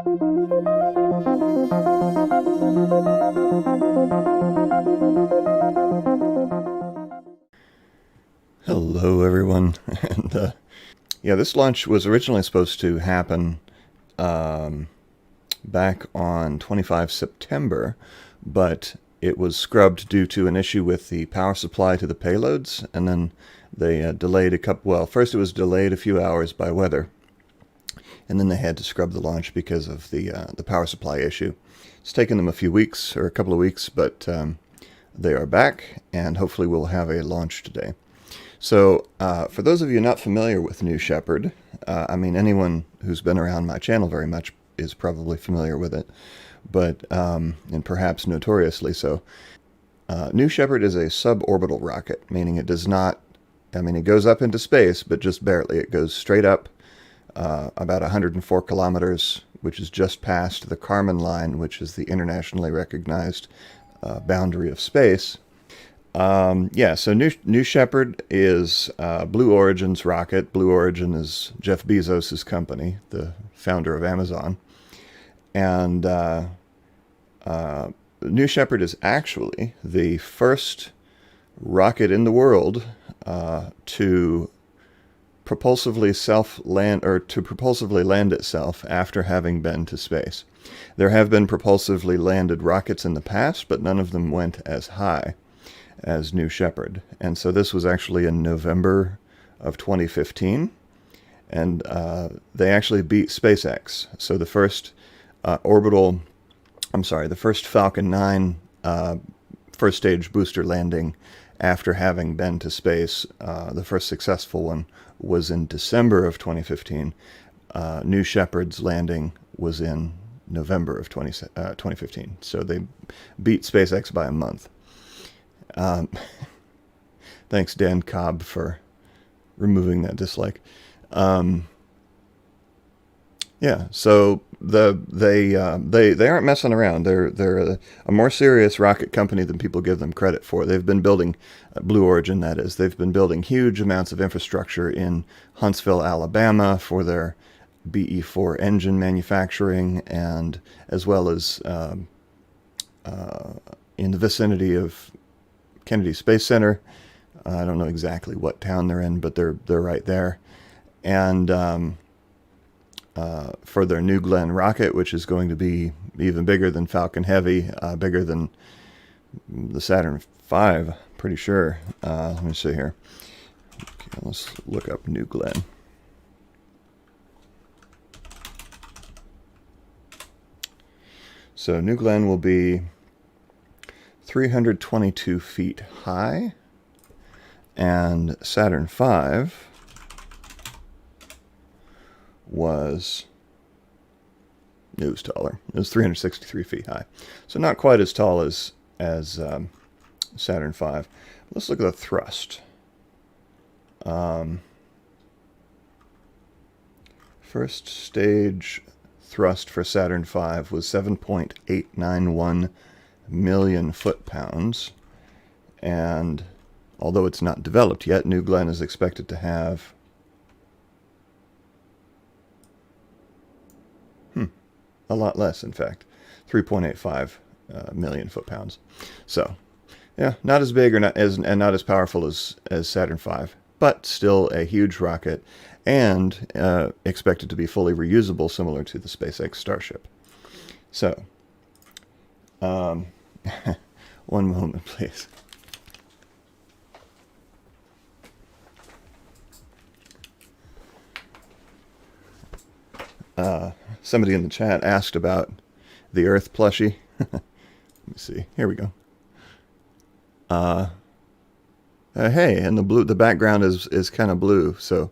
Hello, everyone. And yeah, this launch was originally supposed to happen back on 25 September, but it was scrubbed due to an issue with the power supply to the payloads, and then they delayed a couple. Well, first it was delayed a few hours by weather, and then they had to scrub the launch because of the power supply issue. It's taken them a few weeks or a couple of weeks, but they are back, and hopefully we'll have a launch today. So for those of you not familiar with New Shepard, I mean, anyone who's been around my channel very much is probably familiar with it, but and perhaps notoriously so. New Shepard is a suborbital rocket, meaning it does not, I mean, it goes up into space, but just barely. It goes straight up about 104 kilometers, which is just past the Kármán line, which is the internationally recognized boundary of space. Yeah, so New Shepard is Blue Origin's rocket. Blue Origin is Jeff Bezos' company, the founder of Amazon. And New Shepard is actually the first rocket in the world to propulsively land itself after having been to space. There have been propulsively landed rockets in the past, but none of them went as high as New Shepard. And so this was actually in November of 2015, and they actually beat SpaceX. So the first the first Falcon 9 first stage booster landing after having been to space, the first successful one was in December of 2015. New Shepard's landing was in November of 2015. So they beat SpaceX by a month. Thanks, Dan Cobb, for removing that dislike. Yeah, so they aren't messing around. They're a more serious rocket company than people give them credit for. They've been building, Blue Origin that is, they've been building huge amounts of infrastructure in Huntsville, Alabama for their BE-4 engine manufacturing, and as well as in the vicinity of Kennedy Space Center. I don't know exactly what town they're in, but they're right there. And for their New Glenn rocket, which is going to be even bigger than Falcon Heavy, bigger than the Saturn V, pretty sure. Let me see here. Okay, let's look up New Glenn. So New Glenn will be 322 feet high, and Saturn V was taller. It was 363 feet high, so not quite as tall as Saturn V. Let's look at the thrust. First stage thrust for Saturn V was 7.891 million foot-pounds, and although it's not developed yet, New Glenn is expected to have a lot less, in fact, 3.85 million foot-pounds. So, yeah, not as big and not as powerful as Saturn V, but still a huge rocket, and expected to be fully reusable, similar to the SpaceX Starship. So, one moment, please. Somebody in the chat asked about the Earth plushie. Let me see. Here we go. Hey, and the background is kind of blue. So,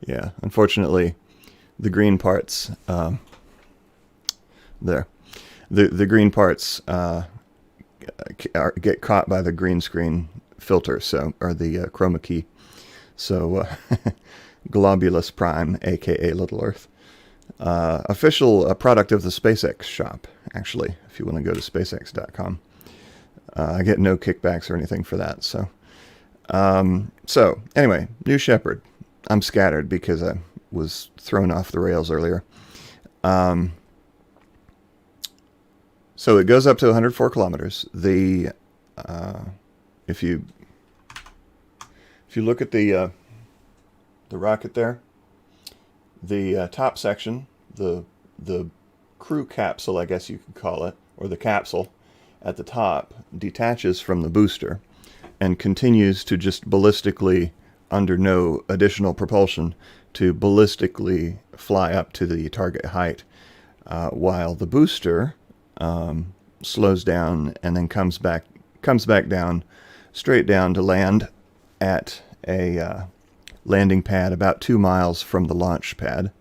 yeah. Unfortunately, the green parts there. The green parts get caught by the green screen filter, or the chroma key. So, Globulus Prime, aka Little Earth. Official product of the SpaceX shop, actually, if you want to go to SpaceX.com. I get no kickbacks or anything for that. So anyway, New Shepard. I'm scattered because I was thrown off the rails earlier. So it goes up to 104 kilometers. Uh, if you if you look at the rocket there, the top section, the crew capsule, I guess you could call it, or the capsule at the top, detaches from the booster and continues to just ballistically, under no additional propulsion, to ballistically fly up to the target height, while the booster slows down and then comes back down, straight down to land at a landing pad about 2 miles from the launch pad,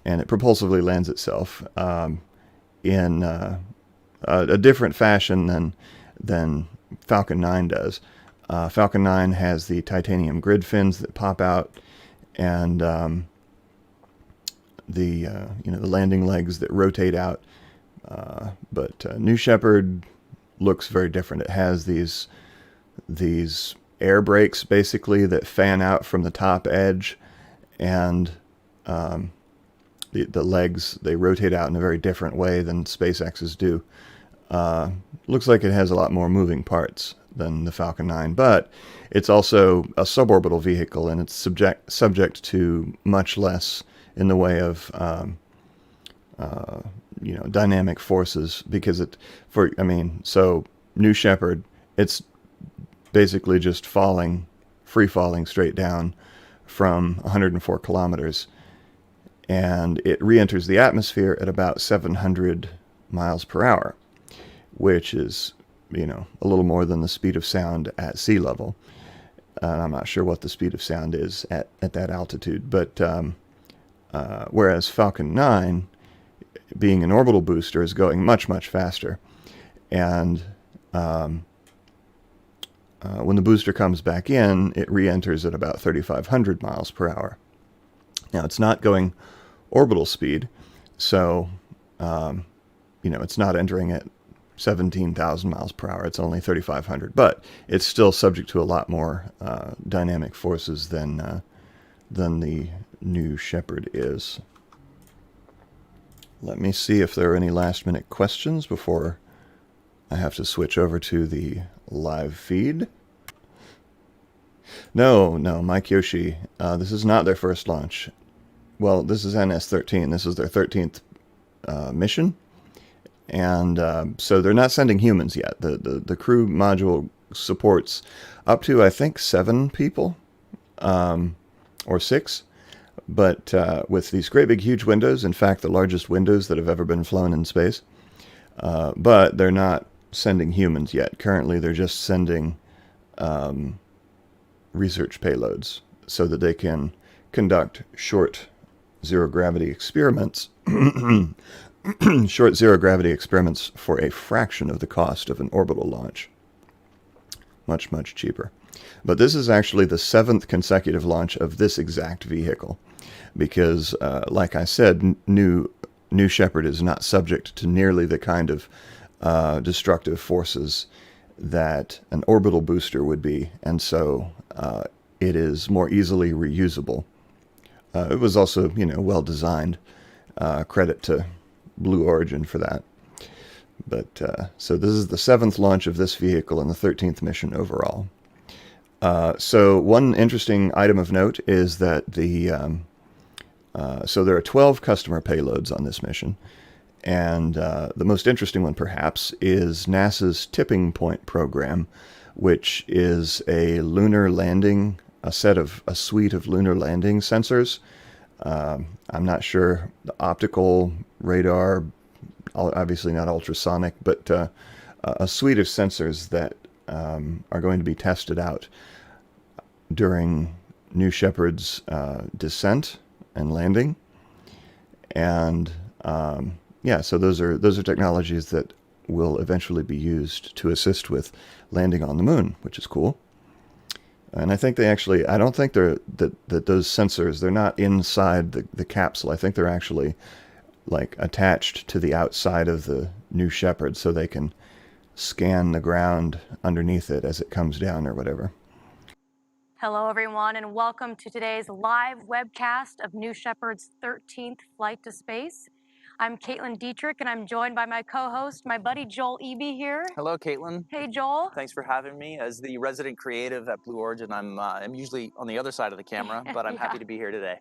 and it propulsively lands itself in a different fashion than Falcon 9 does. Falcon 9 has the titanium grid fins that pop out, and the landing legs that rotate out. But New Shepard looks very different. It has these air brakes basically that fan out from the top edge, and the legs, they rotate out in a very different way than SpaceX's do. Looks like it has a lot more moving parts than the Falcon 9, but it's also a suborbital vehicle, and it's subject to much less in the way of dynamic forces, because so New Shepard, it's basically just free falling straight down from 104 kilometers, and it re-enters the atmosphere at about 700 miles per hour, which is, a little more than the speed of sound at sea level. I'm not sure what the speed of sound is at that altitude, but whereas Falcon 9, being an orbital booster, is going much, much faster. And when the booster comes back in, it re-enters at about 3,500 miles per hour. Now, it's not going orbital speed, so it's not entering at 17,000 miles per hour. It's only 3,500, but it's still subject to a lot more dynamic forces than the New Shepard is. Let me see if there are any last-minute questions before I have to switch over to the live feed. No, Mike Yoshi, this is not their first launch. Well, this is NS-13. This is their 13th mission. And so they're not sending humans yet. The crew module supports up to, I think, 7 people, or 6. But with these great big huge windows, in fact, the largest windows that have ever been flown in space. But they're not sending humans yet. Currently, they're just sending research payloads so that they can conduct short zero-gravity experiments short zero-gravity experiments for a fraction of the cost of an orbital launch. Much, much cheaper. But this is actually the 7th consecutive launch of this exact vehicle, because, like I said, New Shepard is not subject to nearly the kind of destructive forces that an orbital booster would be, and so it is more easily reusable. It was also, well designed. Credit to Blue Origin for that. But so this is the 7th launch of this vehicle and the 13th mission overall. So one interesting item of note is that so there are 12 customer payloads on this mission, and the most interesting one perhaps is NASA's Tipping Point program, which is a lunar landing, a suite of lunar landing sensors. I'm not sure, the optical, radar, obviously not ultrasonic, but a suite of sensors that are going to be tested out during New Shepard's descent and landing. And so those are technologies that will eventually be used to assist with landing on the moon, which is cool. And I think I don't think that those sensors, they're not inside the capsule. I think they're actually like attached to the outside of the New Shepard, so they can scan the ground underneath it as it comes down or whatever. Hello, everyone, and welcome to today's live webcast of New Shepard's 13th flight to space. I'm Caitlin Dietrich, and I'm joined by my co-host, my buddy Joel Eby here. Hello, Caitlin. Hey, Joel. Thanks for having me. As the resident creative at Blue Origin, I'm usually on the other side of the camera, but I'm happy to be here today.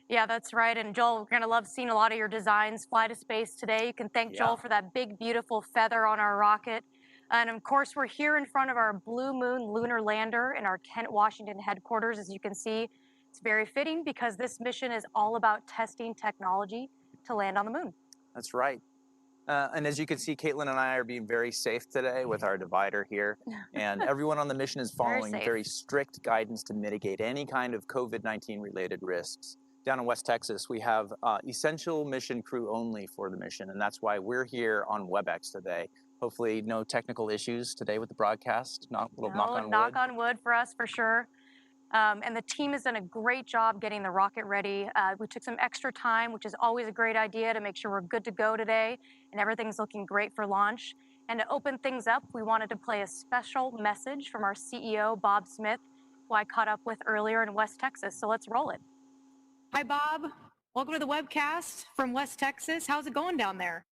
Yeah, that's right. And Joel, we're gonna love seeing a lot of your designs fly to space today. You can thank Joel for that big, beautiful feather on our rocket. And of course, we're here in front of our Blue Moon lunar lander in our Kent, Washington headquarters. As you can see, it's very fitting because this mission is all about testing technology to land on the moon. That's right. And as you can see, Caitlin and I are being very safe today with our divider here. And everyone on the mission is following very strict guidance to mitigate any kind of COVID-19 related risks. Down in West Texas, we have essential mission crew only for the mission, and that's why we're here on WebEx today. Hopefully no technical issues today with the broadcast. Knock on wood for us, for sure. And the team has done a great job getting the rocket ready. We took some extra time, which is always a great idea, to make sure we're good to go today, and everything's looking great for launch. And to open things up, we wanted to play a special message from our CEO, Bob Smith, who I caught up with earlier in West Texas. So let's roll it. Hi, Bob. Welcome to the webcast from West Texas. How's it going down there?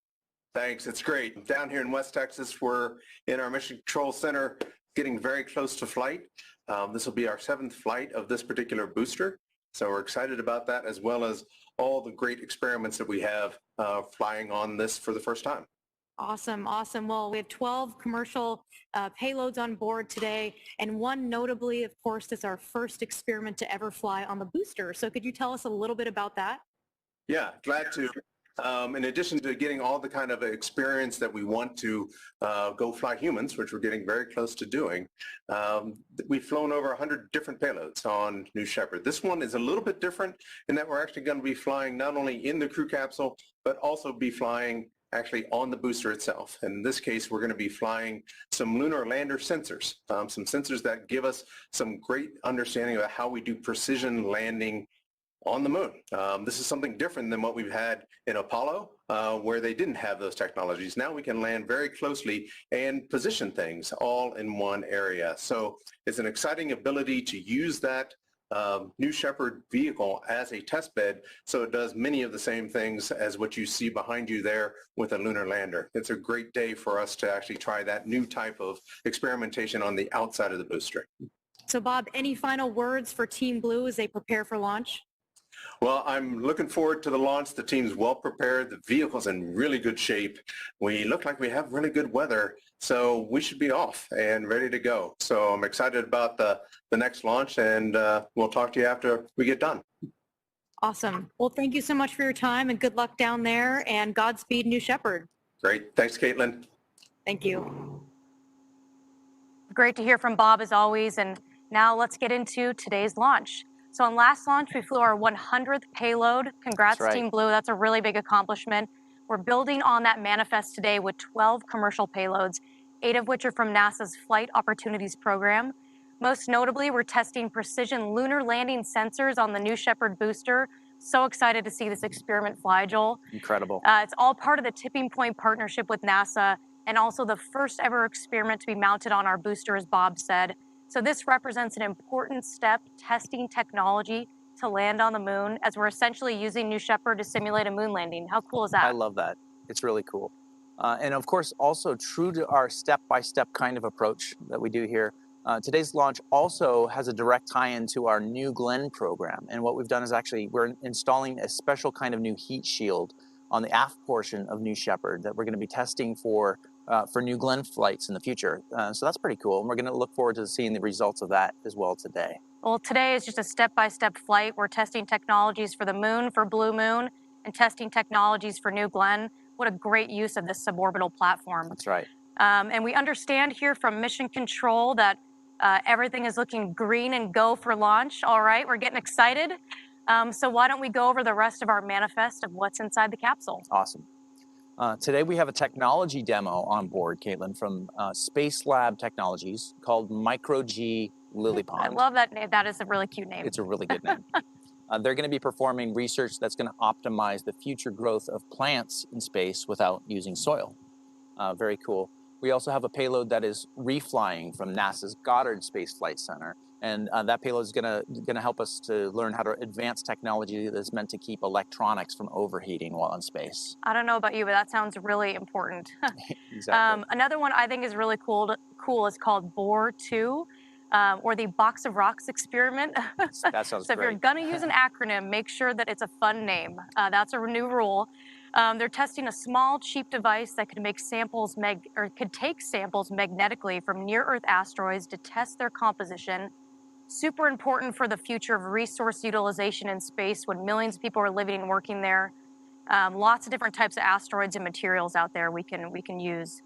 Thanks. It's great. Down here in West Texas, we're in our Mission Control Center, getting very close to flight. This will be our 7th flight of this particular booster. So we're excited about that, as well as all the great experiments that we have flying on this for the first time. Awesome, awesome. Well, we have 12 commercial payloads on board today, and one notably, of course, is our first experiment to ever fly on the booster. So could you tell us a little bit about that? Yeah, glad to. In addition to getting all the kind of experience that we want to go fly humans, which we're getting very close to doing, we've flown over 100 different payloads on New Shepard. This one is a little bit different in that we're actually going to be flying not only in the crew capsule, but also be flying actually on the booster itself. In this case, we're going to be flying some lunar lander sensors, some sensors that give us some great understanding of how we do precision landing on the moon. This is something different than what we've had in Apollo, where they didn't have those technologies. Now we can land very closely and position things all in one area. So it's an exciting ability to use that New Shepard vehicle as a test bed, so it does many of the same things as what you see behind you there with a lunar lander. It's a great day for us to actually try that new type of experimentation on the outside of the booster. So Bob, any final words for Team Blue as they prepare for launch? Well, I'm looking forward to the launch. The team's well prepared. The vehicle's in really good shape. We look like we have really good weather, so we should be off and ready to go. So I'm excited about the next launch, and we'll talk to you after we get done. Awesome. Well, thank you so much for your time, and good luck down there, and Godspeed, New Shepard. Great. Thanks, Caitlin. Thank you. Great to hear from Bob, as always. And now let's get into today's launch. So on last launch, we flew our 100th payload. Congrats, Team Blue. That's a really big accomplishment. We're building on that manifest today with 12 commercial payloads, 8 of which are from NASA's Flight Opportunities Program. Most notably, we're testing precision lunar landing sensors on the New Shepard booster. So excited to see this experiment fly, Joel. Incredible. It's all part of the Tipping Point partnership with NASA, and also the first ever experiment to be mounted on our booster, as Bob said. So this represents an important step testing technology to land on the moon, as we're essentially using New Shepard to simulate a moon landing. How cool is that? I love that. It's really cool. And of course, also true to our step-by-step kind of approach that we do here, today's launch also has a direct tie-in to our New Glenn program. And what we've done is actually we're installing a special kind of new heat shield on the aft portion of New Shepard that we're going to be testing for New Glenn flights in the future. So that's pretty cool. And we're going to look forward to seeing the results of that as well today. Well, today is just a step-by-step flight. We're testing technologies for the moon, for Blue Moon, and testing technologies for New Glenn. What a great use of this suborbital platform. That's right. And we understand here from Mission Control that everything is looking green and go for launch. All right, we're getting excited. So why don't we go over the rest of our manifest of what's inside the capsule? Awesome. Today we have a technology demo on board, Caitlin, from Space Lab Technologies called Micro G Lily Pond. I love that name. That is a really cute name. It's a really good name. They're going to be performing research that's going to optimize the future growth of plants in space without using soil. Very cool. We also have a payload that is reflying from NASA's Goddard Space Flight Center And that payload is gonna help us to learn how to advance technology that's meant to keep electronics from overheating while in space. I don't know about you, but that sounds really important. Exactly. Another one I think is really cool is called Bohr 2, or the Box of Rocks experiment. That sounds So if you're great. gonna use an acronym, make sure that it's a fun name. That's a new rule. They're testing a small, cheap device that could make samples could take samples magnetically from near-Earth asteroids to test their composition. Super important for the future of resource utilization in space when millions of people are living and working there. Lots of different types of asteroids and materials out there we can use.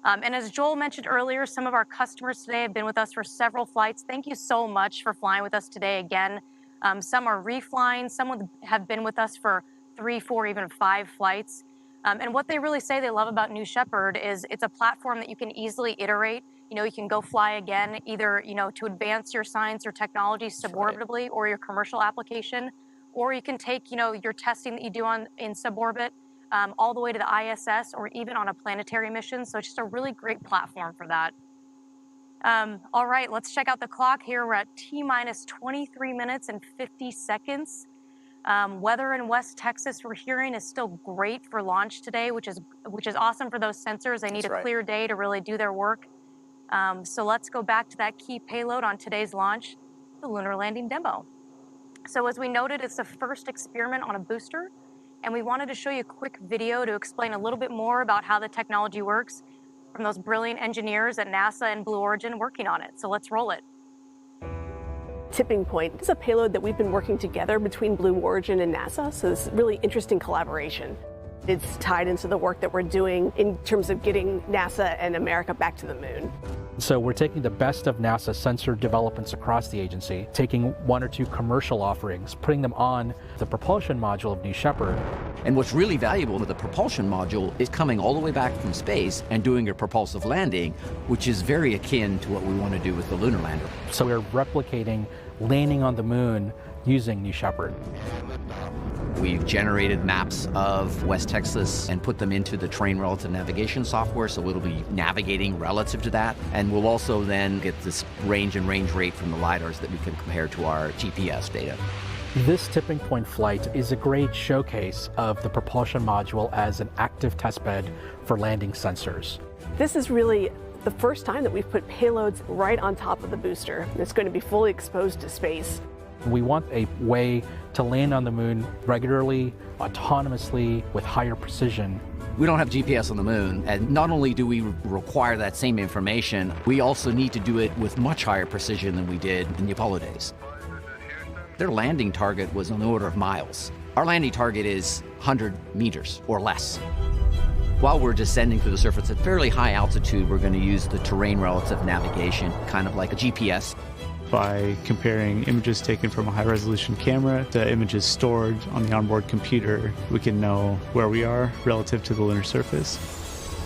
And as Joel mentioned earlier, some of our customers today have been with us for several flights. Thank you so much for flying with us today again. Some are reflying, some have been with us for 3, 4, even 5 flights. And what they really say they love about New Shepard is it's a platform that you can easily iterate. You know, you can go fly again, either, you know, to advance your science or technology suborbitally or your commercial application, or you can take, you know, your testing that you do in suborbit all the way to the ISS or even on a planetary mission. So it's just a really great platform for that. All right, let's check out the clock here. We're at T-minus 23 minutes and 50 seconds. Weather in West Texas, we're hearing, is still great for launch today, which is awesome for those sensors. They need a clear day to really do their work. So let's go back to that key payload on today's launch, the lunar landing demo. So as we noted, it's the first experiment on a booster, and we wanted to show you a quick video to explain a little bit more about how the technology works from those brilliant engineers at NASA and Blue Origin working on it. So let's roll it. Tipping Point is a payload that we've been working together between Blue Origin and NASA, so it's really interesting collaboration. It's tied into the work that we're doing in terms of getting NASA and America back to the moon. So we're taking the best of NASA sensor developments across the agency, taking 1 or 2 commercial offerings, putting them on the propulsion module of New Shepard. And what's really valuable with the propulsion module is coming all the way back from space and doing a propulsive landing, which is very akin to what we want to do with the lunar lander. So we're replicating landing on the moon using New Shepard. We've generated maps of West Texas and put them into the terrain relative navigation software, so it'll be navigating relative to that. And we'll also then get this range and range rate from the LiDARs that we can compare to our GPS data. This tipping point flight is a great showcase of the propulsion module as an active testbed for landing sensors. This is really the first time that we've put payloads right on top of the booster. It's going to be fully exposed to space. We want a way to land on the moon regularly, autonomously, with higher precision. We don't have GPS on the moon, and not only do we require that same information, we also need to do it with much higher precision than we did in the Apollo days. Their landing target was on the order of miles. Our landing target is 100 meters or less. While we're descending through the surface at fairly high altitude, we're going to use the terrain relative navigation, kind of like a GPS. By comparing images taken from a high-resolution camera to images stored on the onboard computer, we can know where we are relative to the lunar surface.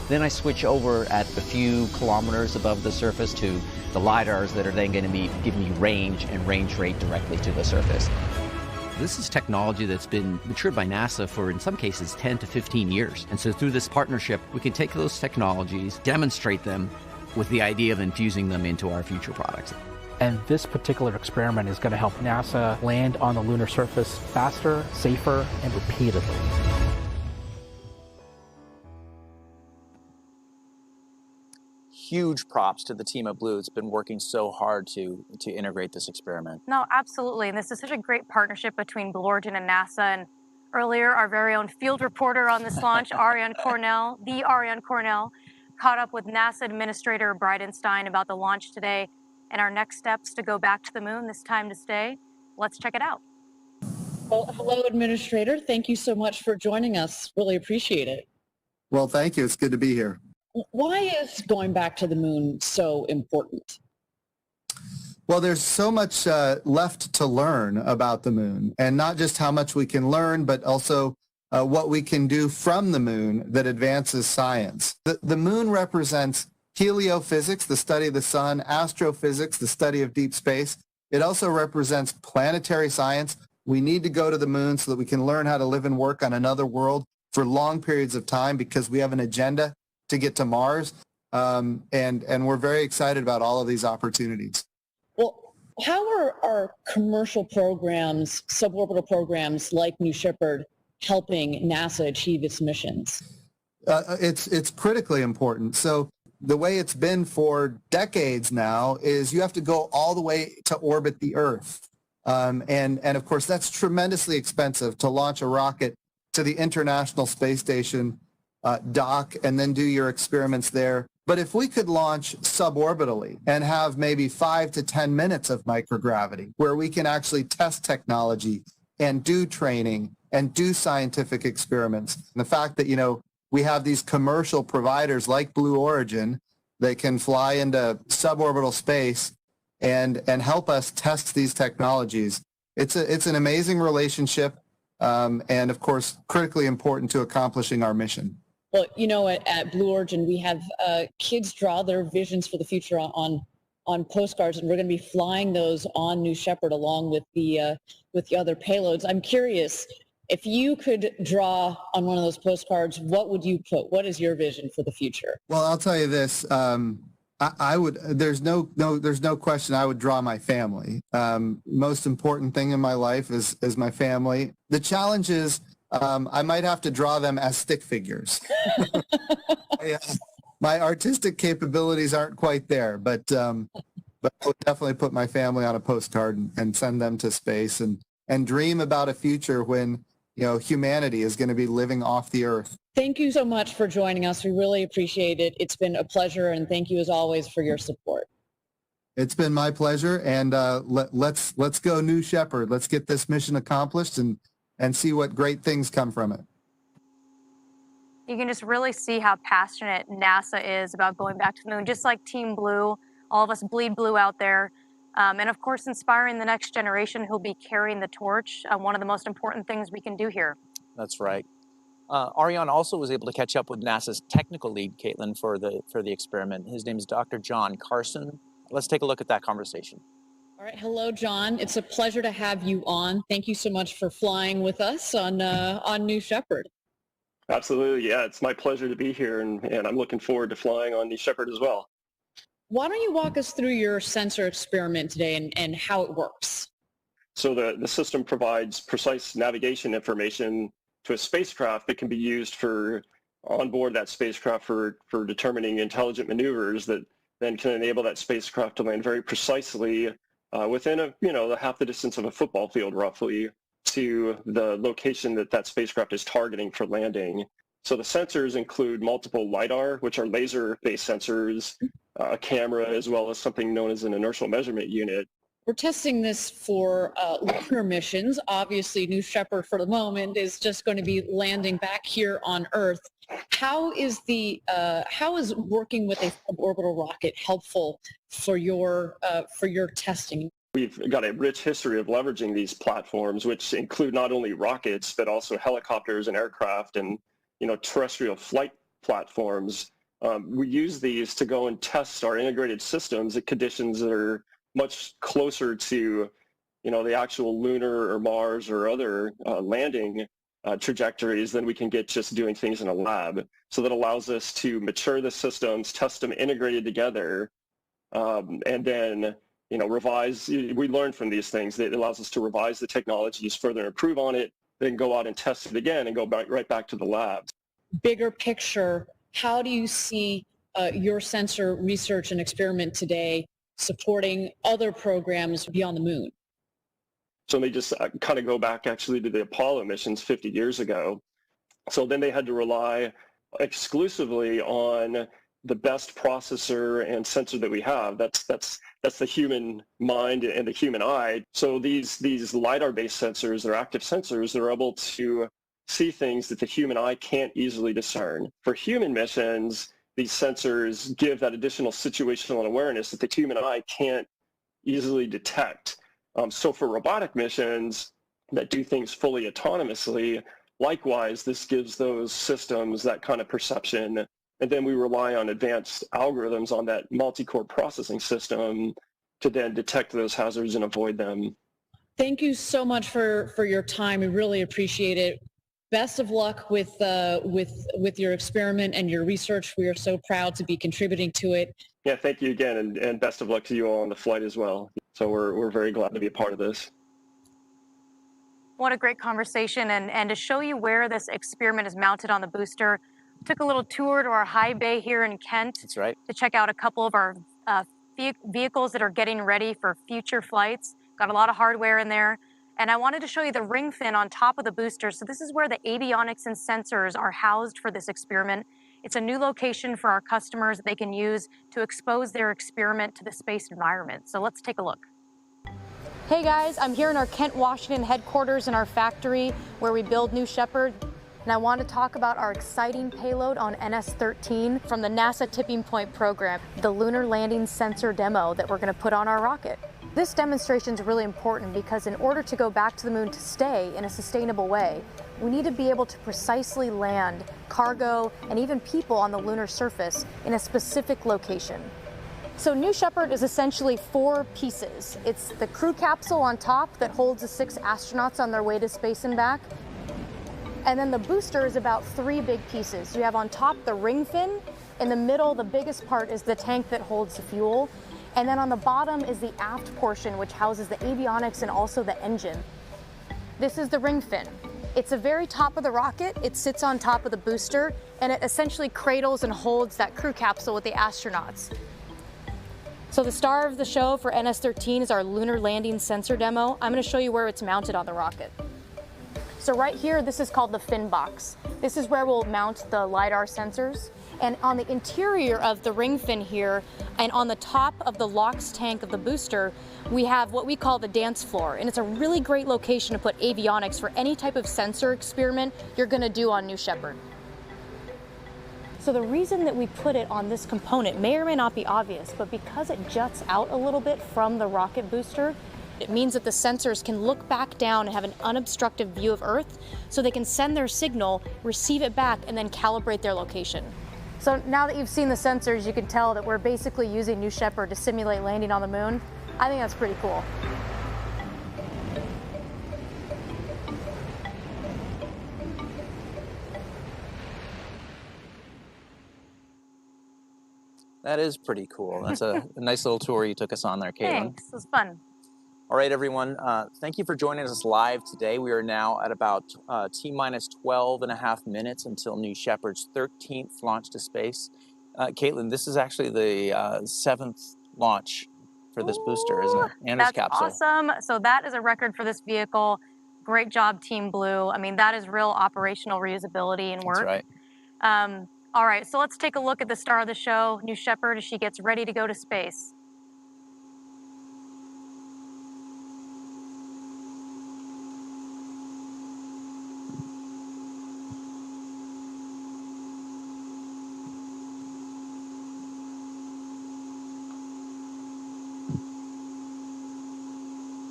Then I switch over at a few kilometers above the surface to the LiDARs that are then going to be giving me range and range rate directly to the surface. This is technology that's been matured by NASA for, in some cases, 10 to 15 years. And so through this partnership, we can take those technologies, demonstrate them with the idea of infusing them into our future products. And this particular experiment is going to help NASA land on the lunar surface faster, safer, and repeatedly. Huge props to the team at Blue. It's been working so hard to integrate this experiment. No, absolutely. And this is such a great partnership between Blue Origin and NASA. And earlier, our very own field reporter on this launch, Ariane Cornell, caught up with NASA Administrator Bridenstine about the launch today and our next steps to go back to the moon, this time to stay. Let's check it out. Well, hello, Administrator. Thank you so much for joining us. Really appreciate it. Well, thank you. It's good to be here. Why is going back to the moon so important? Well, there's so much left to learn about the moon, and not just how much we can learn, but also what we can do from the moon that advances science. The moon represents heliophysics, the study of the sun, astrophysics, the study of deep space. It also represents planetary science. We need to go to the moon so that we can learn how to live and work on another world for long periods of time because we have an agenda to get to Mars. And we're very excited about all of these opportunities. Well, How are our commercial programs, suborbital programs like New Shepard, helping NASA achieve its missions? It's critically important. So the way it's been for decades now is you have to go all the way to orbit the Earth. And of course, that's tremendously expensive to launch a rocket to the International Space Station, dock, and then do your experiments there. But if we could launch suborbitally and have maybe 5 to 10 minutes of microgravity where we can actually test technology and do training and do scientific experiments, and the fact that, we have these commercial providers like Blue Origin, they can fly into suborbital space and help us test these technologies. It's an amazing relationship, and of course, critically important to accomplishing our mission. Well, at Blue Origin, we have kids draw their visions for the future on postcards, and we're going to be flying those on New Shepard along with the other payloads. I'm curious, if you could draw on one of those postcards, what would you put? What is your vision for the future? Well, I'll tell you this. I would. There's no question. I would draw my family. Most important thing in my life is my family. The challenge is I might have to draw them as stick figures. My artistic capabilities aren't quite there, but I would definitely put my family on a postcard and send them to space and dream about a future when humanity is going to be living off the Earth. Thank you so much for joining us. We really appreciate it. It's been a pleasure, and thank you as always for your support. It's been my pleasure, and let's go New Shepard. Let's get this mission accomplished and see what great things come from it. You can just really see how passionate NASA is about going back to the moon, just like Team Blue. All of us bleed blue out there. And of course, inspiring the next generation who'll be carrying the torch, one of the most important things we can do here. That's right. Ariane also was able to catch up with NASA's technical lead, Caitlin, for the experiment. His name is Dr. John Carson. Let's take a look at that conversation. All right. Hello, John. It's a pleasure to have you on. Thank you so much for flying with us on New Shepard. Absolutely. Yeah, it's my pleasure to be here, and I'm looking forward to flying on New Shepard as well. Why don't you walk us through your sensor experiment today and how it works? So the system provides precise navigation information to a spacecraft that can be used for onboard that spacecraft for determining intelligent maneuvers that then can enable that spacecraft to land very precisely within half the distance of a football field roughly to the location that spacecraft is targeting for landing. So the sensors include multiple LiDAR, which are laser-based sensors, a camera, as well as something known as an inertial measurement unit. We're testing this for lunar missions. Obviously, New Shepard for the moment is just going to be landing back here on Earth. How is working with a suborbital rocket helpful for your testing? We've got a rich history of leveraging these platforms, which include not only rockets but also helicopters and aircraft and terrestrial flight platforms. We use these to go and test our integrated systems at conditions that are much closer to, the actual lunar or Mars or other landing trajectories than we can get just doing things in a lab. So that allows us to mature the systems, test them integrated together, and then, revise. We learn from these things. It allows us to revise the technologies, further improve on it, then go out and test it again and go right back to the labs. Bigger picture, how do you see your sensor research and experiment today supporting other programs beyond the moon? So they just kind of go back actually to the Apollo missions 50 years ago. So then they had to rely exclusively on the best processor and sensor that we have. That's the human mind and the human eye. So these LiDAR-based sensors, they're active sensors, they're able to see things that the human eye can't easily discern. For human missions, these sensors give that additional situational awareness that the human eye can't easily detect. So for robotic missions that do things fully autonomously, likewise, this gives those systems that kind of perception. And then we rely on advanced algorithms on that multi-core processing system to then detect those hazards and avoid them. Thank you so much for your time. We really appreciate it. Best of luck with your experiment and your research. We are so proud to be contributing to it. Yeah, thank you again, and best of luck to you all on the flight as well. So we're very glad to be a part of this. What a great conversation. And to show you where this experiment is mounted on the booster, took a little tour to our high bay here in Kent. That's right. To check out a couple of our vehicles that are getting ready for future flights. Got a lot of hardware in there. And I wanted to show you the ring fin on top of the booster. So this is where the avionics and sensors are housed for this experiment. It's a new location for our customers that they can use to expose their experiment to the space environment. So let's take a look. Hey guys, I'm here in our Kent, Washington headquarters in our factory where we build New Shepard. And I want to talk about our exciting payload on NS-13 from the NASA Tipping Point program, the Lunar Landing Sensor demo that we're going to put on our rocket. This demonstration is really important because in order to go back to the moon to stay in a sustainable way, we need to be able to precisely land cargo and even people on the lunar surface in a specific location. So New Shepard is essentially 4 pieces. It's the crew capsule on top that holds the 6 astronauts on their way to space and back. And then the booster is about 3 big pieces. You have on top the ring fin. In the middle, the biggest part is the tank that holds the fuel. And then on the bottom is the aft portion, which houses the avionics and also the engine. This is the ring fin. It's the very top of the rocket. It sits on top of the booster, and it essentially cradles and holds that crew capsule with the astronauts. So the star of the show for NS-13 is our Lunar Landing Sensor demo. I'm going to show you where it's mounted on the rocket. So right here, this is called the fin box. This is where we'll mount the LiDAR sensors. And on the interior of the ring fin here, and on the top of the LOX tank of the booster, we have what we call the dance floor. And it's a really great location to put avionics for any type of sensor experiment you're going to do on New Shepard. So the reason that we put it on this component may or may not be obvious, but because it juts out a little bit from the rocket booster, it means that the sensors can look back down and have an unobstructed view of Earth, so they can send their signal, receive it back, and then calibrate their location. So now that you've seen the sensors, you can tell that we're basically using New Shepard to simulate landing on the moon. I think that's pretty cool. That is pretty cool. That's a nice little tour you took us on there, Caitlin. Thanks, it was fun. All right, everyone. Thank you for joining us live today. We are now at about T-minus 12 and a half minutes until New Shepard's 13th launch to space. Caitlin, this is actually the 7th launch for this booster, isn't it? And this capsule. That's awesome. So that is a record for this vehicle. Great job, Team Blue. I mean, that is real operational reusability and work. That's right. All right, so let's take a look at the star of the show, New Shepard, as she gets ready to go to space.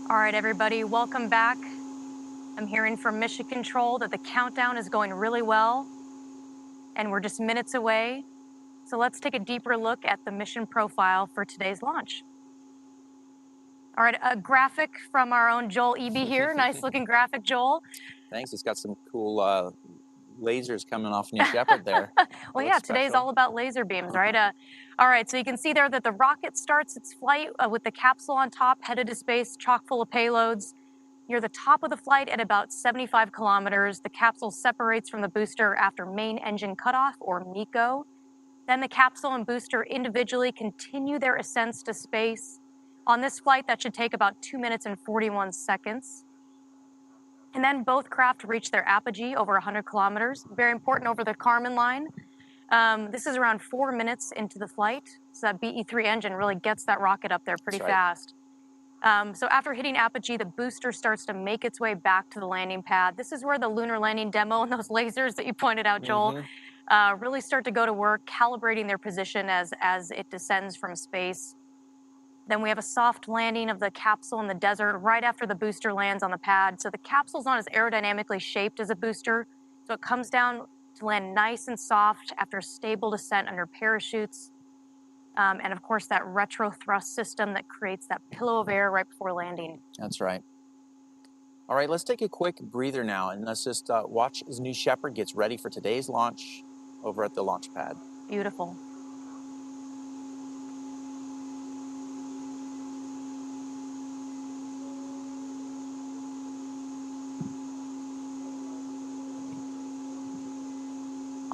All right, everybody, welcome back. I'm hearing from Mission Control that the countdown is going really well, and we're just minutes away. So let's take a deeper look at the mission profile for today's launch. All right, a graphic from our own Joel Eby here. Nice looking graphic, Joel. Thanks. It's got some cool lasers coming off New Shepard there. Well, yeah, today's all about laser beams, right? All right, so you can see there that the rocket starts its flight with the capsule on top, headed to space, chock full of payloads. Near the top of the flight at about 75 kilometers, the capsule separates from the booster after main engine cutoff, or MECO. Then the capsule and booster individually continue their ascents to space. On this flight, that should take about 2 minutes and 41 seconds. And then both craft reach their apogee over 100 kilometers. Very important over the Kármán line. This is around 4 minutes into the flight. So that BE-3 engine really gets that rocket up there pretty fast. So after hitting apogee, the booster starts to make its way back to the landing pad. This is where the lunar landing demo and those lasers that you pointed out, Joel, really start to go to work, calibrating their position as it descends from space. Then we have a soft landing of the capsule in the desert right after the booster lands on the pad. So the capsule's not as aerodynamically shaped as a booster, so it comes down to land nice and soft after a stable descent under parachutes. And of course, that retro thrust system that creates that pillow of air right before landing. That's right. All right, let's take a quick breather now, and let's just watch as New Shepard gets ready for today's launch over at the launch pad. Beautiful.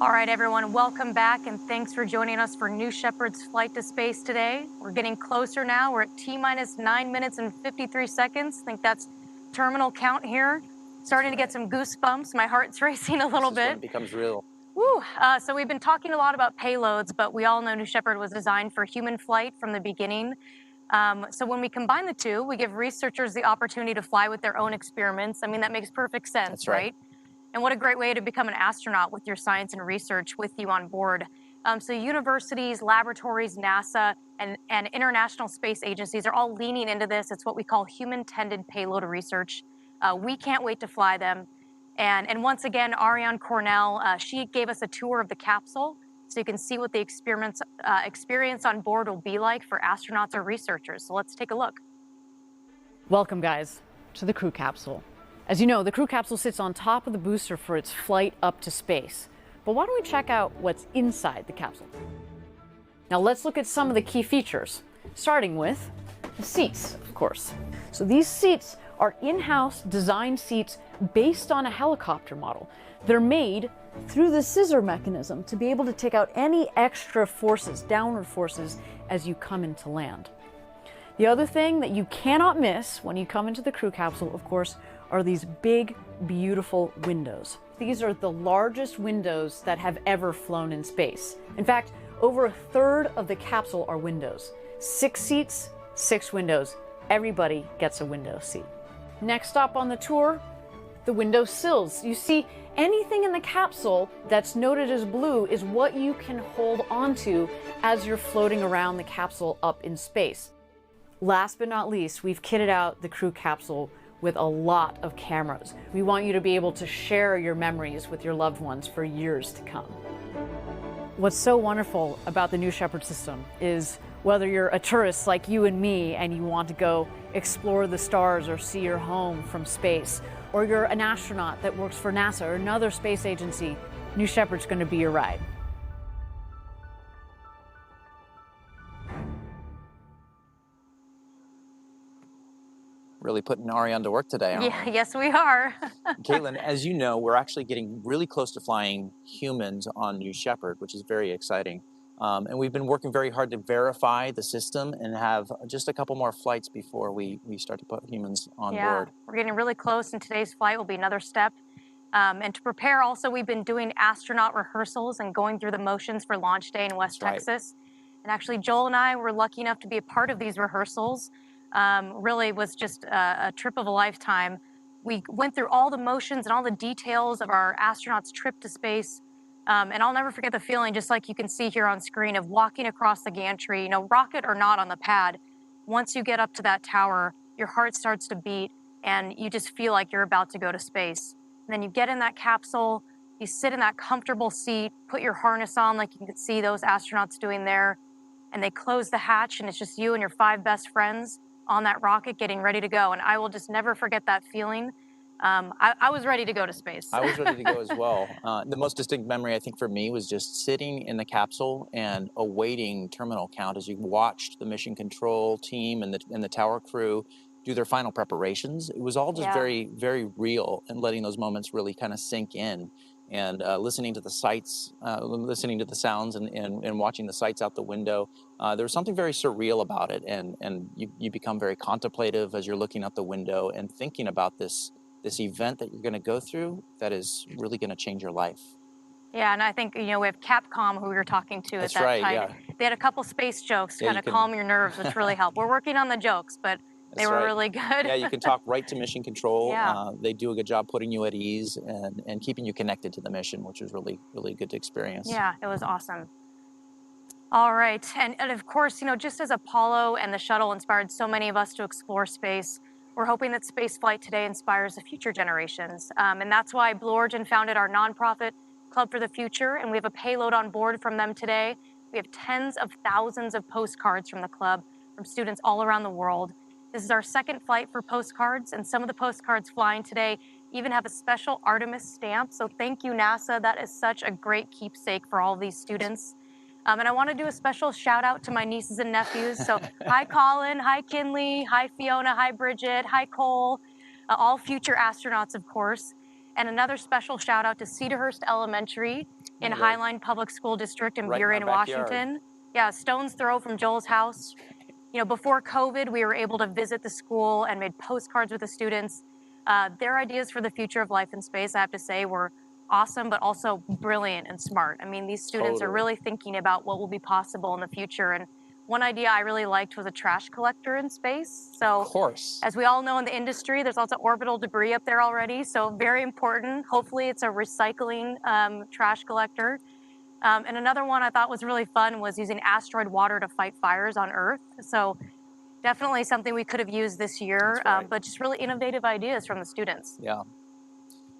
All right, everyone, welcome back, and thanks for joining us for New Shepard's flight to space today. We're getting closer now. We're at T-minus 9 minutes and 53 seconds. I think that's terminal count here. Starting to get some goosebumps. My heart's racing a little This is when bit. it becomes real. Woo. So we've been talking a lot about payloads, but we all know New Shepard was designed for human flight from the beginning. So when we combine the two, we give researchers the opportunity to fly with their own experiments. I mean, that makes perfect sense, That's right? And what a great way to become an astronaut with your science and research with you on board. So universities, laboratories, NASA, and international space agencies are all leaning into this. It's what we call human-tended payload research. We can't wait to fly them. And once again, Ariane Cornell, she gave us a tour of the capsule, so you can see what the experience on board will be like for astronauts or researchers. So let's take a look. Welcome, guys, to the crew capsule. As you know, the crew capsule sits on top of the booster for its flight up to space. But why don't we check out what's inside the capsule? Now let's look at some of the key features, starting with the seats, of course. So these seats are in-house designed seats based on a helicopter model. They're made through the scissor mechanism to be able to take out any extra forces, downward forces, as you come into land. The other thing that you cannot miss when you come into the crew capsule, of course, are these big, beautiful windows. These are the largest windows that have ever flown in space. In fact, over a third of the capsule are windows. 6 seats, 6 windows. Everybody gets a window seat. Next stop on the tour, the window sills. You see, anything in the capsule that's noted as blue is what you can hold onto as you're floating around the capsule up in space. Last but not least, we've kitted out the crew capsule with a lot of cameras. We want you to be able to share your memories with your loved ones for years to come. What's so wonderful about the New Shepard system is whether you're a tourist like you and me and you want to go explore the stars or see your home from space, or you're an astronaut that works for NASA or another space agency, New Shepard's going to be your ride. Really putting Ariane to work today, aren't Yeah, yes, we are. Caitlin, as you know, we're actually getting really close to flying humans on New Shepard, which is very exciting. And we've been working very hard to verify the system and have just a couple more flights before we start to put humans on board. We're getting really close, and today's flight will be another step. And to prepare, also, we've been doing astronaut rehearsals and going through the motions for launch day in West Texas. And actually, Joel and I were lucky enough to be a part of these rehearsals. Really was just a trip of a lifetime. We went through all the motions and all the details of our astronauts' trip to space. And I'll never forget the feeling, just like you can see here on screen, of walking across the gantry, you know, rocket or not on the pad. Once you get up to that tower, your heart starts to beat and you just feel like you're about to go to space. And then you get in that capsule, you sit in that comfortable seat, put your harness on like you can see those astronauts doing there, and they close the hatch and it's just you and your 5 best friends on that rocket getting ready to go. And I will just never forget that feeling. I was ready to go to space. I was ready to go as well. The most distinct memory, I think, for me was just sitting in the capsule and awaiting terminal count as you watched the mission control team and the tower crew do their final preparations. It was all just very, very real, and letting those moments really kind of sink in. And listening to the sights, listening to the sounds, and watching the sights out the window. There was something very surreal about it, and you become very contemplative as you're looking out the window and thinking about this event that you're going to go through that is really going to change your life. Yeah, and I think, you know, we have Capcom, who we were talking to at that time. Yeah. They had a couple space jokes to kind of calm your nerves, which really helped. We're working on the jokes, but they were really good. Yeah, you can talk right to mission control. Yeah. They do a good job putting you at ease and keeping you connected to the mission, which was really, really good to experience. Yeah, it was awesome. All right, and of course, you know, just as Apollo and the shuttle inspired so many of us to explore space, we're hoping that spaceflight today inspires the future generations. And that's why Blue Origin founded our nonprofit Club for the Future, and we have a payload on board from them today. We have tens of thousands of postcards from the club, from students all around the world. This is our second flight for postcards, and some of the postcards flying today even have a special Artemis stamp. So thank you, NASA. That is such a great keepsake for all of these students. And I want to do a special shout out to my nieces and nephews. So hi, Colin, hi, Kinley, hi, Fiona, hi, Bridget, hi, Cole, all future astronauts, of course. And another special shout out to Cedarhurst Elementary. in Highline Public School District in Right in our Burien, backyard. Washington. Yeah, stone's throw from Joel's house. You know, before COVID, we were able to visit the school and made postcards with the students. Their ideas for the future of life in space, I have to say, were awesome, but also brilliant and smart. I mean, these students are Totally. really thinking about what will be possible in the future. And one idea I really liked was a trash collector in space. So, Of course. as we all know in the industry, there's lots of orbital debris up there already. So, very important. Hopefully, it's a recycling trash collector. And another one I thought was really fun was using asteroid water to fight fires on Earth. So definitely something we could have used this year, That's right. but just really innovative ideas from the students. Yeah.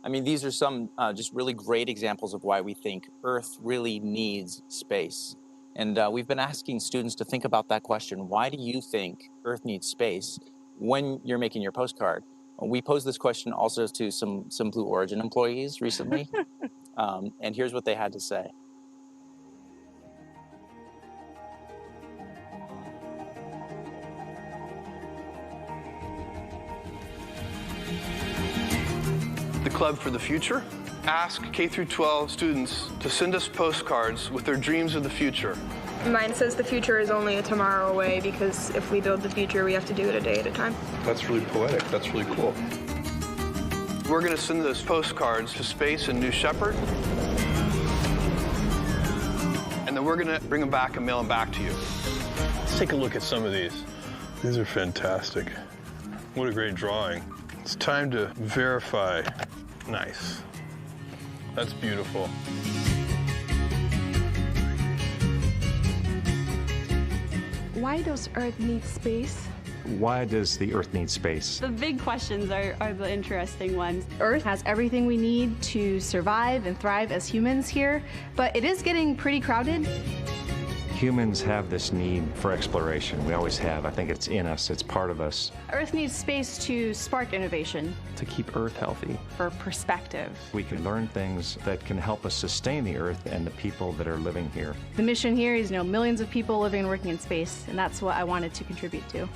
I mean, these are some just really great examples of why we think Earth really needs space. And we've been asking students to think about that question. Why do you think Earth needs space when you're making your postcard? We posed this question also to some Blue Origin employees recently. And here's what they had to say. The Club for the Future ask K through 12 students to send us postcards with their dreams of the future. Mine says the future is only a tomorrow away because if we build the future, we have to do it a day at a time. That's really poetic. That's really cool. We're going to send those postcards to space in New Shepard. And then we're going to bring them back and mail them back to you. Let's take a look at some of these. These are fantastic. What a great drawing. It's time to verify. Nice. That's beautiful. Why does Earth need space? Why does the Earth need space? The big questions are the interesting ones. Earth has everything we need to survive and thrive as humans here, but it is getting pretty crowded. Humans have this need for exploration. We always have. I think it's in us. It's part of us. Earth needs space to spark innovation. To keep Earth healthy. For perspective. We can learn things that can help us sustain the Earth and the people that are living here. The mission here is, millions of people living and working in space, and that's what I wanted to contribute to.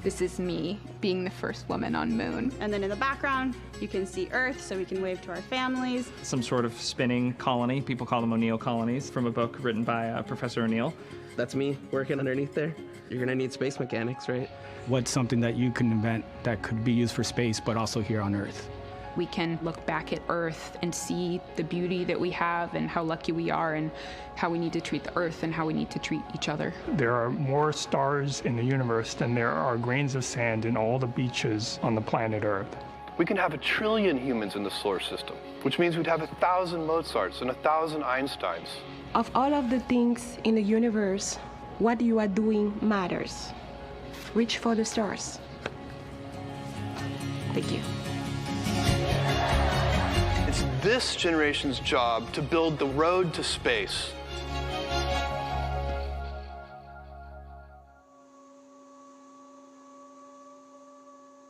This is me being the first woman on Moon. And then in the background, you can see Earth, so we can wave to our families. Some sort of spinning colony. People call them O'Neill colonies, from a book written by Professor O'Neill. That's me working underneath there. You're gonna need space mechanics, right? What's something that you can invent that could be used for space, but also here on Earth? We can look back at Earth and see the beauty that we have and how lucky we are and how we need to treat the Earth and how we need to treat each other. There are more stars in the universe than there are grains of sand in all the beaches on the planet Earth. We can have 1 trillion humans in the solar system, which means we'd have 1,000 Mozarts and 1,000 Einsteins. Of all of the things in the universe, what you are doing matters. Reach for the stars. Thank you. It's this generation's job to build the road to space.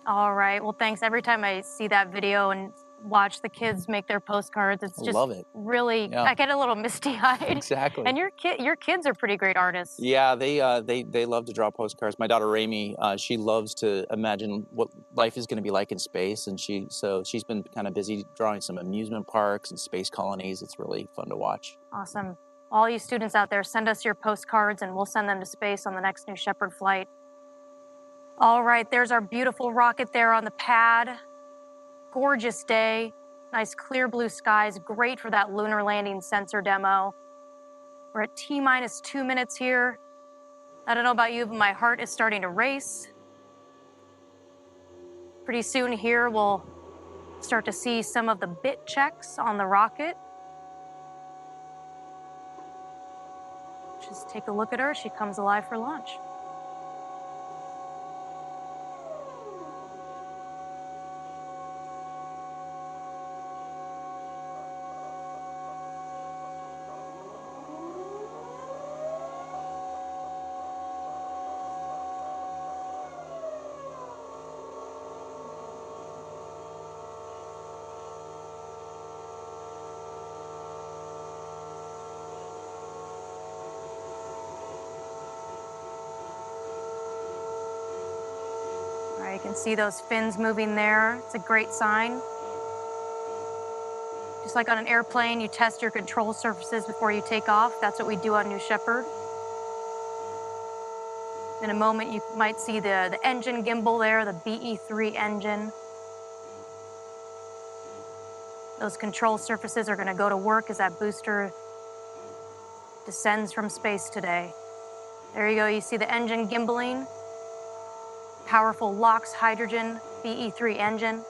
All right. Well, thanks. Every time I see that video and watch the kids make their postcards, it's just love it. Really, Yeah. I get a little misty-eyed. Exactly. And your kids are pretty great artists. Yeah, they love to draw postcards. My daughter Rami, she loves to imagine what life is going to be like in space, and she's been kind of busy drawing some amusement parks and space colonies. It's really fun to watch. Awesome. All you students out there, send us your postcards, and we'll send them to space on the next New Shepard flight. All right, there's our beautiful rocket there on the pad. Gorgeous day, nice clear blue skies, great for that lunar landing sensor demo. We're at T-minus 2 minutes here. I don't know about you, but my heart is starting to race. Pretty soon here, we'll start to see some of the bit checks on the rocket. Just take a look at her. She comes alive for launch. You can see those fins moving there. It's a great sign. Just like on an airplane, you test your control surfaces before you take off. That's what we do on New Shepard. In a moment, you might see the engine gimbal there, the BE-3 engine. Those control surfaces are going to go to work as that booster descends from space today. There you go, you see the engine gimbaling. Powerful LOX hydrogen BE-3 engine.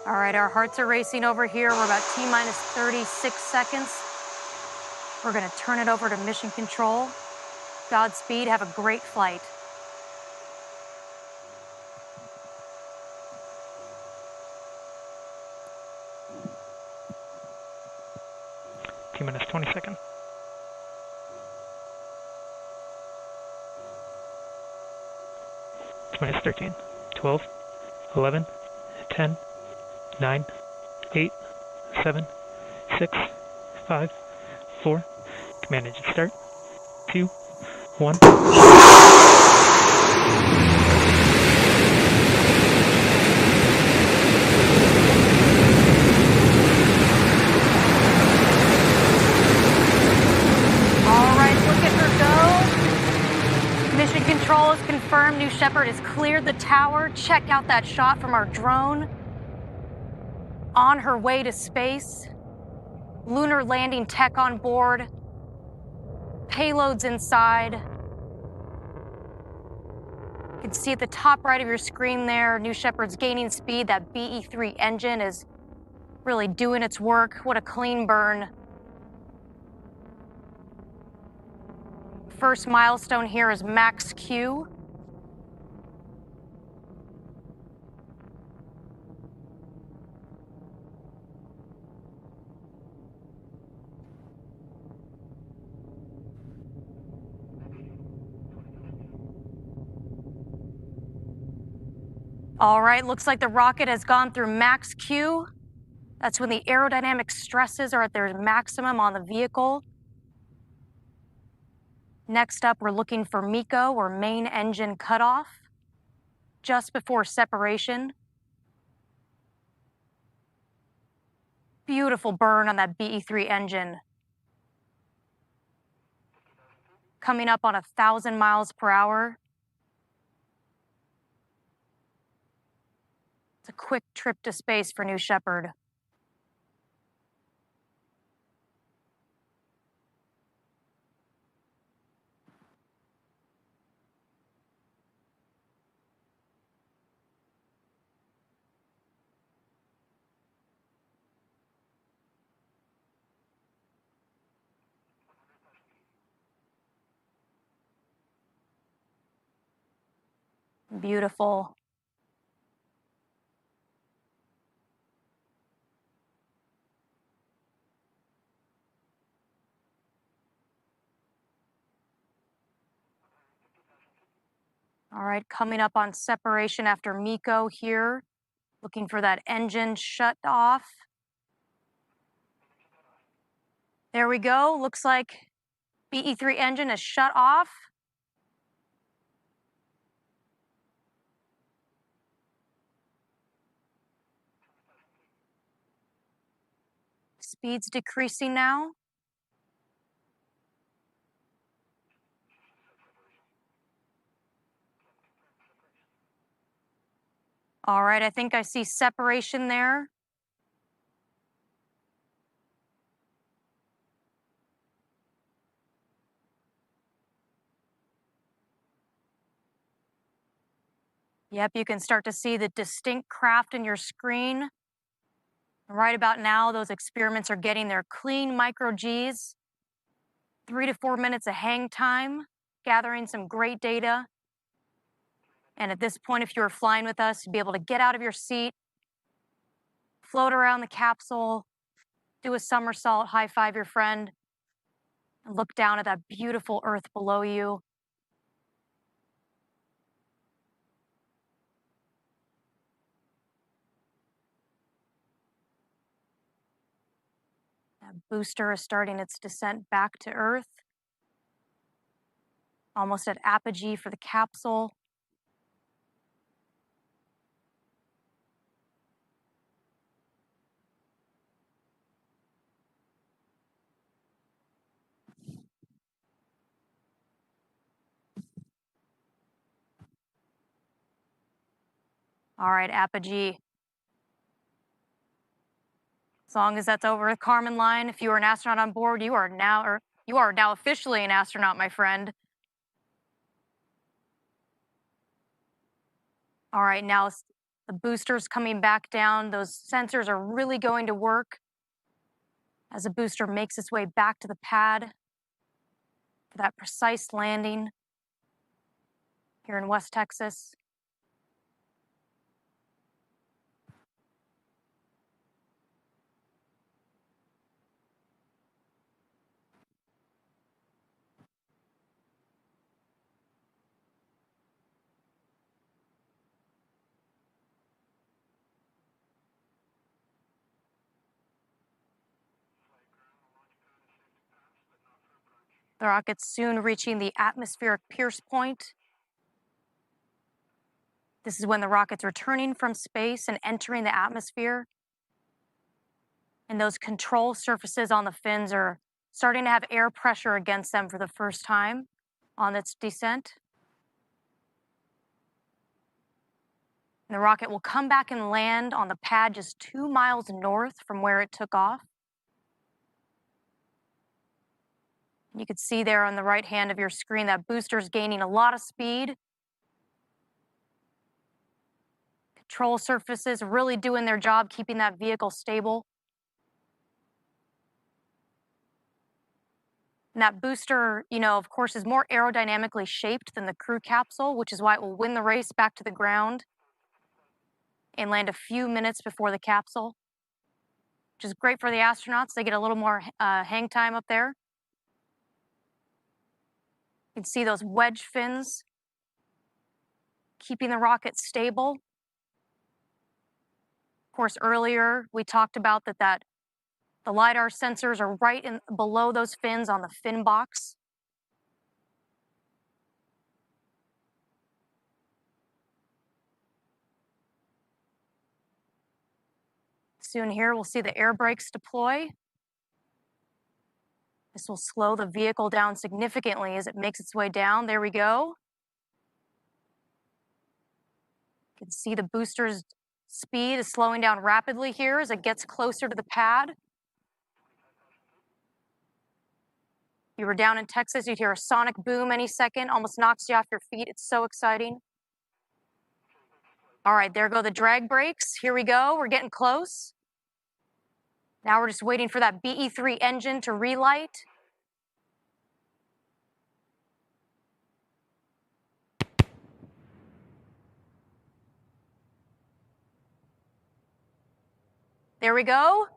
All right, our hearts are racing over here. We're about T-minus 36 seconds. We're gonna turn it over to mission control. Godspeed, have a great flight. T-minus 20 seconds. T-minus 13, 12, 11, 10, 9, 8, 7, 6, 5, 4. Command engine start. 2, 1. Mission control has confirmed New Shepard has cleared the tower. Check out that shot from our drone. On her way to space. Lunar landing tech on board. Payloads inside. You can see at the top right of your screen there, New Shepard's gaining speed. That BE-3 engine is really doing its work. What a clean burn. First milestone here is max Q. All right, looks like the rocket has gone through max Q. That's when the aerodynamic stresses are at their maximum on the vehicle. Next up, we're looking for MECO, or main engine cutoff, just before separation. Beautiful burn on that BE-3 engine. Coming up on 1,000 miles per hour. It's a quick trip to space for New Shepard. Beautiful. All right, coming up on separation after MECO here. Looking for that engine shut off. There we go. Looks like BE-3 engine is shut off. Speed's decreasing now. All right, I think I see separation there. Yep, you can start to see the distinct craft in your screen. Right about now, those experiments are getting their clean micro Gs. 3 to 4 minutes of hang time, gathering some great data. And at this point, if you were flying with us, you'd be able to get out of your seat, float around the capsule, do a somersault, high five your friend, and look down at that beautiful Earth below you. That booster is starting its descent back to Earth. Almost at apogee for the capsule. All right, apogee. As long as that's over the Kármán line, if you are an astronaut on board, you are now officially an astronaut, my friend. All right, now the booster's coming back down. Those sensors are really going to work as the booster makes its way back to the pad for that precise landing here in West Texas. The rocket's soon reaching the atmospheric pierce point. This is when the rocket's returning from space and entering the atmosphere. And those control surfaces on the fins are starting to have air pressure against them for the first time on its descent. And the rocket will come back and land on the pad just 2 miles north from where it took off. You can see there on the right hand of your screen that booster's gaining a lot of speed. Control surfaces really doing their job, keeping that vehicle stable. And that booster, of course, is more aerodynamically shaped than the crew capsule, which is why it will win the race back to the ground and land a few minutes before the capsule, which is great for the astronauts. They get a little more hang time up there. You can see those wedge fins keeping the rocket stable. Of course, earlier we talked about that the LiDAR sensors are right below those fins on the fin box. Soon here we'll see the air brakes deploy. This will slow the vehicle down significantly as it makes its way down. There we go. You can see the booster's speed is slowing down rapidly here as it gets closer to the pad. If you were down in Texas, you'd hear a sonic boom any second, almost knocks you off your feet. It's so exciting. All right, there go the drag brakes. Here we go. We're getting close. Now we're just waiting for that BE-3 engine to relight. There we go. All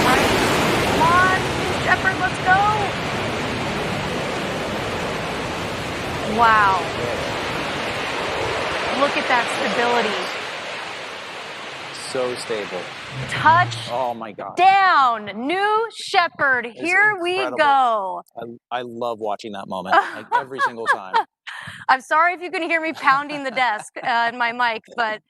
right, come on, Shepard, let's go. Wow. Look at that stability. So stable. Touch. Oh my God. Down. New Shepard. Here we go. I love watching that moment, like every single time. I'm sorry if you can hear me pounding the desk and my mic, but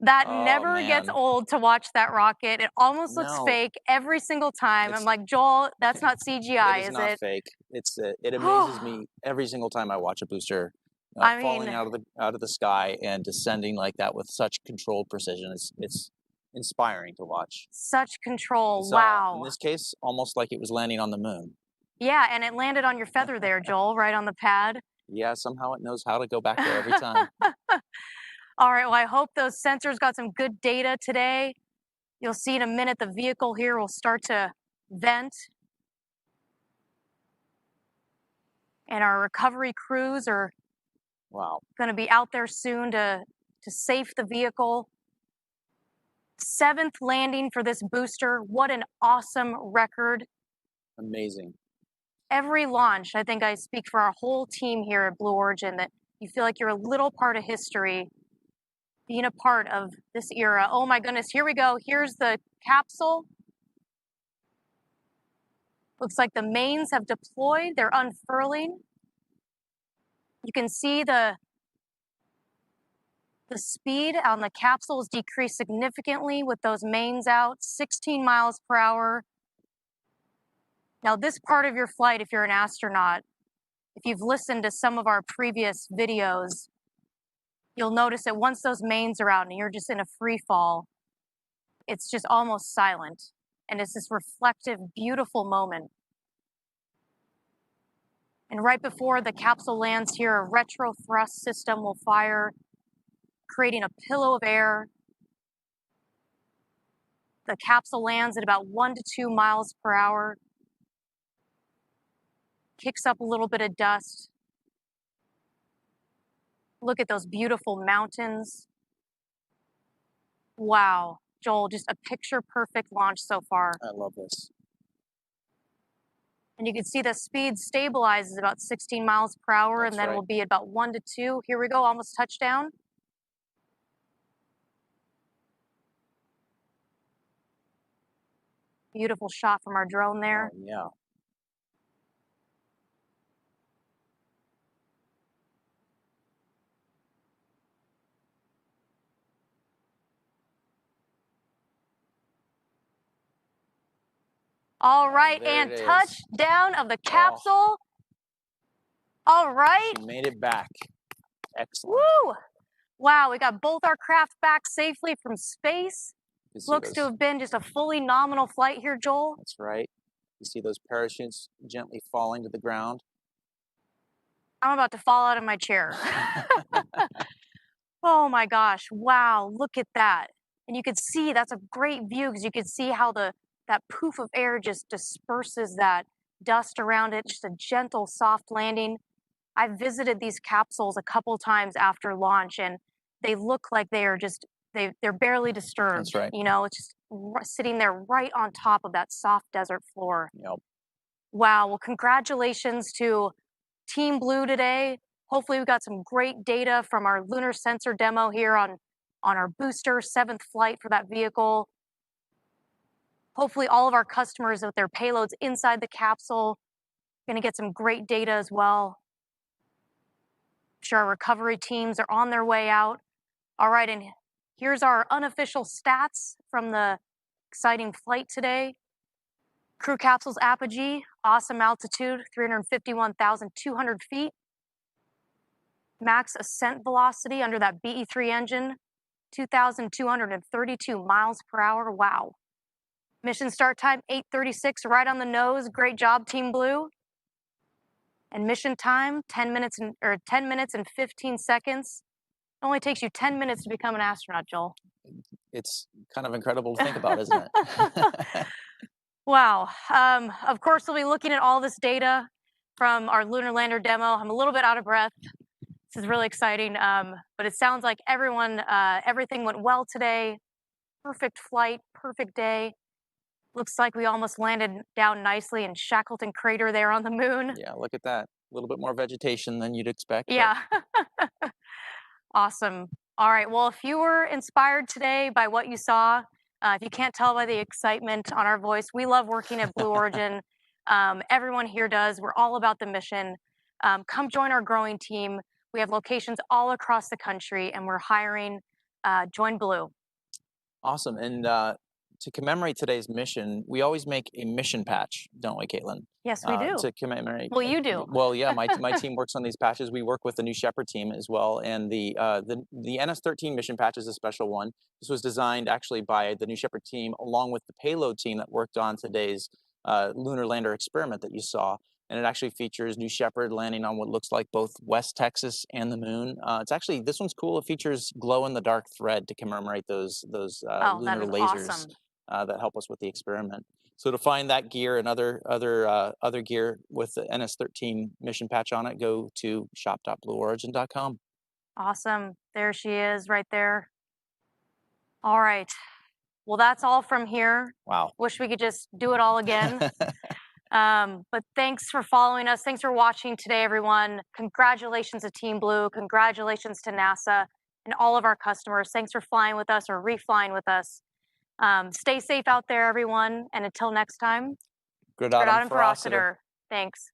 that never gets old to watch that rocket. It almost looks fake every single time. I'm like, Joel, that's not CGI, is not it? Fake. It amazes me every single time I watch a booster falling out of the sky and descending like that with such controlled precision. It's inspiring to watch. Such control. Wow. In this case, almost like it was landing on the moon. Yeah, and it landed on your feather there, Joel, right on the pad. Yeah, somehow it knows how to go back there every time. All right, well, I hope those sensors got some good data today. You'll see in a minute the vehicle here will start to vent. And our recovery crews are going to be out there soon to safe the vehicle. 7th landing for this booster. What an awesome record. Amazing. Every launch, I think I speak for our whole team here at Blue Origin, that you feel like you're a little part of history, being a part of this era. Oh my goodness, here we go. Here's the capsule. Looks like the mains have deployed. They're unfurling. You can see the speed on the capsule has decreased significantly with those mains out, 16 miles per hour. Now, this part of your flight, if you're an astronaut, if you've listened to some of our previous videos, you'll notice that once those mains are out and you're just in a free fall, it's just almost silent. And it's this reflective, beautiful moment. And right before the capsule lands here, a retro thrust system will fire, creating a pillow of air. The capsule lands at about 1 to 2 miles per hour, kicks up a little bit of dust. Look at those beautiful mountains. Wow, Joel, just a picture perfect launch so far. I love this. And you can see the speed stabilizes about 16 miles per hour, and then we'll be at about 1 to 2. Here we go, almost touchdown. Beautiful shot from our drone there. Oh, yeah. All right, and touchdown of the capsule. Oh. All right. She made it back. Excellent. Woo! Wow, we got both our craft back safely from space. Looks to have been just a fully nominal flight here, Joel. That's right. You see those parachutes gently falling to the ground. I'm about to fall out of my chair. Oh my gosh, wow, look at that. And you can see, that's a great view because you can see how that poof of air just disperses that dust around it, just a gentle, soft landing. I've visited these capsules a couple times after launch, and they look like they are just, they're barely disturbed. That's right. You know, it's just sitting there right on top of that soft desert floor. Yep. Wow, well, congratulations to Team Blue today. Hopefully we got some great data from our lunar sensor demo here on our booster, 7th flight for that vehicle. Hopefully all of our customers with their payloads inside the capsule are gonna get some great data as well. I'm sure our recovery teams are on their way out. All right, and here's our unofficial stats from the exciting flight today. Crew capsule's apogee, awesome altitude, 351,200 feet. Max ascent velocity under that BE-3 engine, 2,232 miles per hour. Wow. Mission start time, 8:36, right on the nose. Great job, Team Blue. And mission time, 10 minutes and 15 seconds. It only takes you 10 minutes to become an astronaut, Joel. It's kind of incredible to think about, isn't it? Wow. Of course, we'll be looking at all this data from our lunar lander demo. I'm a little bit out of breath. This is really exciting, but it sounds like everything went well today. Perfect flight, perfect day. Looks like we almost landed down nicely in Shackleton Crater there on the moon. Yeah, look at that. A little bit more vegetation than you'd expect. Yeah. Awesome. All right, well, if you were inspired today by what you saw, if you can't tell by the excitement on our voice, we love working at Blue Origin. Everyone here does. We're all about the mission. Come join our growing team. We have locations all across the country, and we're hiring. Join Blue. Awesome. And to commemorate today's mission, we always make a mission patch, don't we, Caitlin? Yes, we do. To commemorate. Well, you do. Well, yeah, my team works on these patches. We work with the new Shepard team as well, and the NS13 mission patch is a special one. This was designed actually by the new Shepard team, along with the Payload team that worked on today's lunar lander experiment that you saw. And it actually features New Shepard landing on what looks like both West Texas and the moon. It's actually, this one's cool. It features glow-in-the-dark thread to commemorate those lunar lasers awesome. That help us with the experiment. So to find that gear and other gear with the NS13 mission patch on it, go to shop.blueorigin.com. Awesome. There she is right there. All right. Well, that's all from here. Wow. Wish we could just do it all again. But thanks for following us. Thanks for watching today, everyone. Congratulations to Team Blue. Congratulations to NASA and all of our customers. Thanks for flying with us or reflying with us. Stay safe out there, everyone. And until next time, Gradatum Ferociter. Thanks.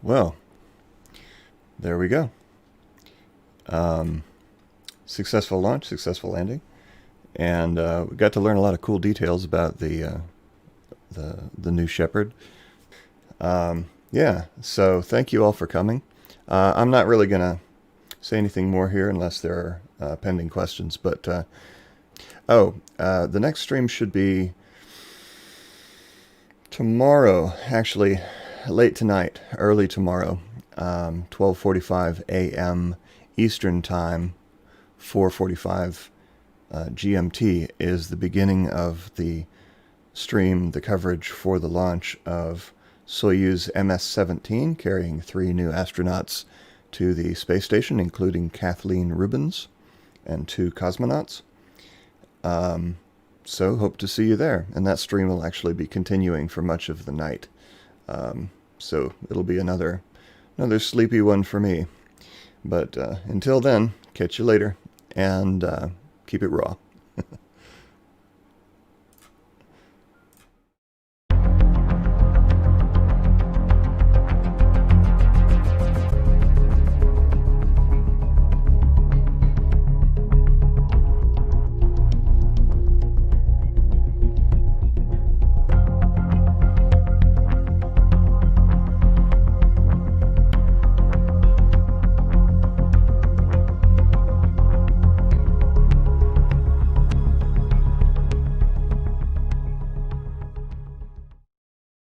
Well, there we go. Successful launch, successful landing, and we got to learn a lot of cool details about the new Shepard. Yeah, so thank you all for coming. I'm not really gonna say anything more here unless there are pending questions. But the next stream should be tomorrow, actually, late tonight, early tomorrow, 12:45 a.m. Eastern Time, 4:45 GMT is the beginning of the stream, the coverage for the launch of Soyuz MS-17, carrying 3 new astronauts to the space station, including Kathleen Rubins and 2 cosmonauts. So hope to see you there. And that stream will actually be continuing for much of the night. So it'll be another sleepy one for me. But until then, catch you later, and keep it raw.